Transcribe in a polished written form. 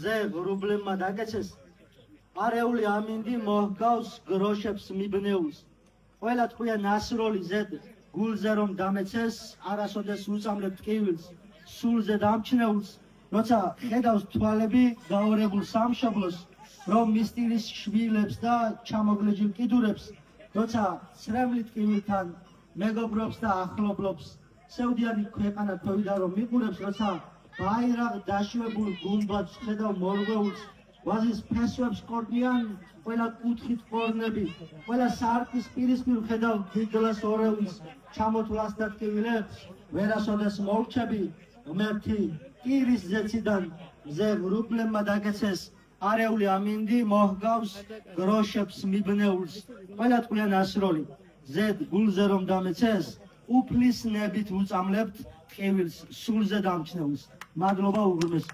ზე ღრუბლებმა დაგეცეს არეული ამინდი მოჰგავს გროშებს მიბნეულს ყველა თქვია ნასროლი ზედ გულზე რომ დამეცეს არასოდეს უწამლებთ ტკივილს სულზე დამჩნეულს როცა ხედავს თვალები გაორებულ სამშობლოს რომ მისტირის შვილებს და ჩამოგლეჯილ კიდურებს როცა ცრემლით ტკივილთან მეგობრობს და ახლობლობს სევდიანი ქვეყანა თოვიდა რომ მიყურებს როცა ბაირაღ დაშვებულ გუმბათს ხედავ მორღვეულს ვაზის ფესვებს ყორდიან ყველა კუთხით ყორნები ყველა სარკის პირისპირ ხედავ დიდლას ორეულს ჩამოთვლას და ტკივილებს ვერასოდეს მოვჩები ღმერთი კირის ზეციდან მზე ღრუბლებმა დაგეცეს არეული ამინდი მოჰგავს გროშებს მიბნეულს ყველა თქვია ნასროლი ზედ გულზე რომ დამეცეს უფლის ნებით უწამლებთ ტკივილს სულზე დამჩნეულს მადლობა უღრმეს